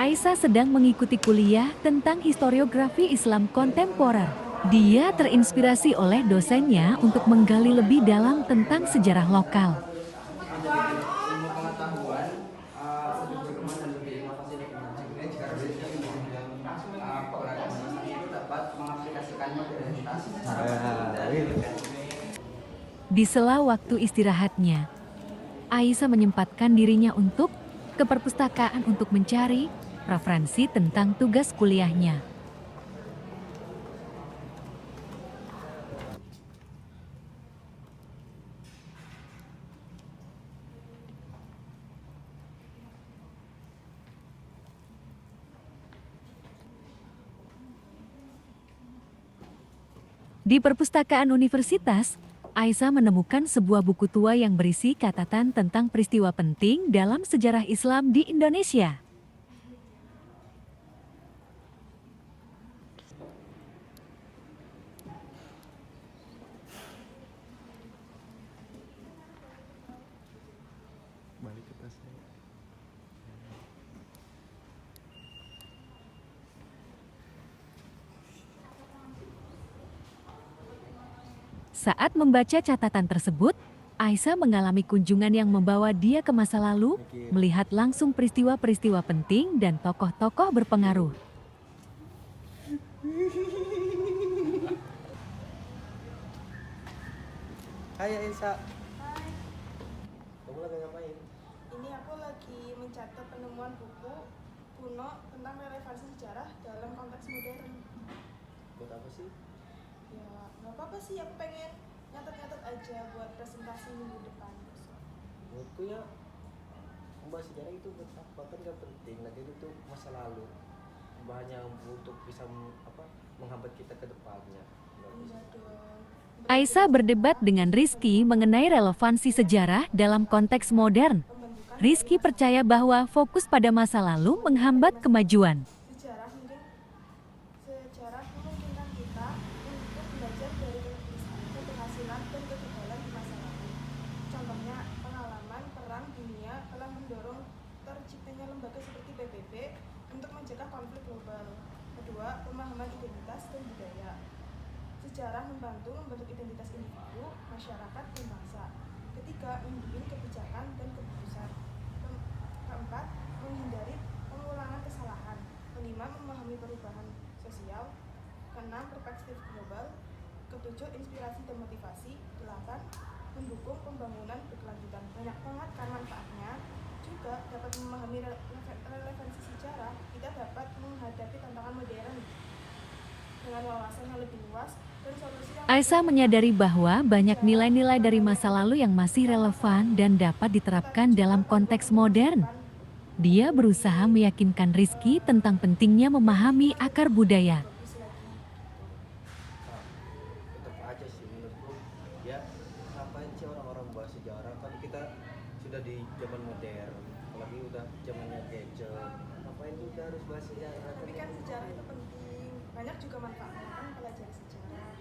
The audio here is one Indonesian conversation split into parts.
Aisyah sedang mengikuti kuliah tentang historiografi Islam kontemporer. Dia terinspirasi oleh dosennya untuk menggali lebih dalam tentang sejarah lokal. Menjadi ilmu pengetahuan lebih berkembang dan lebih inovasi dari itu dapat mengaplikasikan modernitas secara Di sela waktu istirahatnya, Aisyah menyempatkan dirinya untuk ke perpustakaan untuk mencari referensi tentang tugas kuliahnya. Di perpustakaan universitas, Aisyah menemukan sebuah buku tua yang berisi catatan tentang peristiwa penting dalam sejarah Islam di Indonesia. Balik ke tasnya. Saat membaca catatan tersebut, Aisyah mengalami kunjungan yang membawa dia ke masa lalu, melihat langsung peristiwa-peristiwa penting dan tokoh-tokoh berpengaruh. Hai Aisyah, Hai, kamu lagi ngapain? ini aku lagi mencatat penemuan buku kuno tentang relevansi sejarah dalam konteks modern. Buat apa sih? Ya, nggak apa-apa sih, aku pengen nyatet-nyatet aja buat presentasi minggu depan. Menurutku ya, membahas sejarah itu buat apa? Kan gak penting, lagi itu masa lalu. Hanya untuk bisa menghambat kita ke depannya. Nggak bisa. Enggak dong. Aisyah berdebat dengan Rizky mengenai relevansi sejarah dalam konteks modern. Pembentukan Rizky percaya bahwa fokus pada masa lalu menghambat kemajuan. sejarah memungkinkan kita untuk belajar dari keberhasilan dan kegagalan di masa lalu. Contohnya, pengalaman perang dunia telah mendorong terciptanya lembaga seperti PBB untuk mencegah konflik global. Kedua, pemahaman identitas dan budaya. Sejarah membantu membentuk identitas individu, masyarakat, dan bangsa. Ketiga, membimbing kebijakan dan keputusan. Keempat, menghindari pengulangan kesalahan. Kelima, memahami perubahan sosial. Keenam, perspektif global. Ketujuh, inspirasi dan motivasi. Delapan, mendukung pembangunan berkelanjutan. Banyak banget kan manfaatnya. Juga dapat memahami relevansi sejarah, kita dapat menghadapi tantangan modern dengan wawasan yang lebih luas dan solusi yang Aisyah menyadari bahwa banyak nilai-nilai dari masa lalu yang masih relevan dan dapat diterapkan dalam konteks modern. Dia berusaha meyakinkan Rizky tentang pentingnya memahami akar budaya. bagus lagi. Tetap aja sih menurutku. Ya, ngapain sih orang-orang bahas sejarah? Kan kita sudah di zaman modern, apalagi udah zamannya gadget. Ngapain juga harus bahas sejarah? Tapi kan sejarah itu penting, banyak juga manfaatnya kan pelajari sejarah.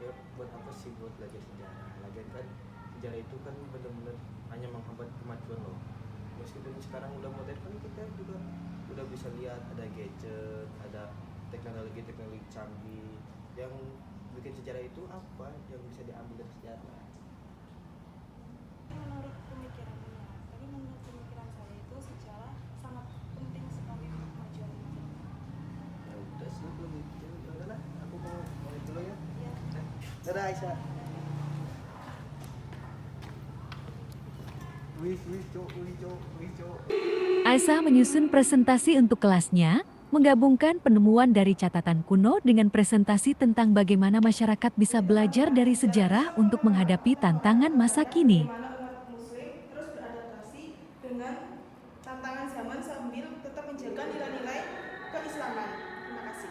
Ya buat apa sih buat belajar sejarah? Lagian kan sejarah itu kan benar-benar hanya menghambat kemajuan loh. Meskipun sekarang udah modern kan kita juga udah bisa lihat ada gadget, ada teknologi-teknologi canggih. Yang bikin sejarah itu apa? Yang bisa diambil dari sejarah? Menurut pemikiranmu ya, tapi menurut pemikiran saya itu sejarah sangat penting sekali untuk kemajuan masyarakat. Ya udah sih begitu. Ya udahlah, aku mau dulu ya. Ya, Dadah Aisyah. Wih, cok. Aisyah menyusun presentasi untuk kelasnya, menggabungkan penemuan dari catatan kuno dengan presentasi tentang bagaimana masyarakat bisa belajar dari sejarah untuk menghadapi tantangan masa kini. bagaimana umat muslim terus beradaptasi dengan tantangan zaman sambil tetap menjaga nilai-nilai keislaman. Terima kasih.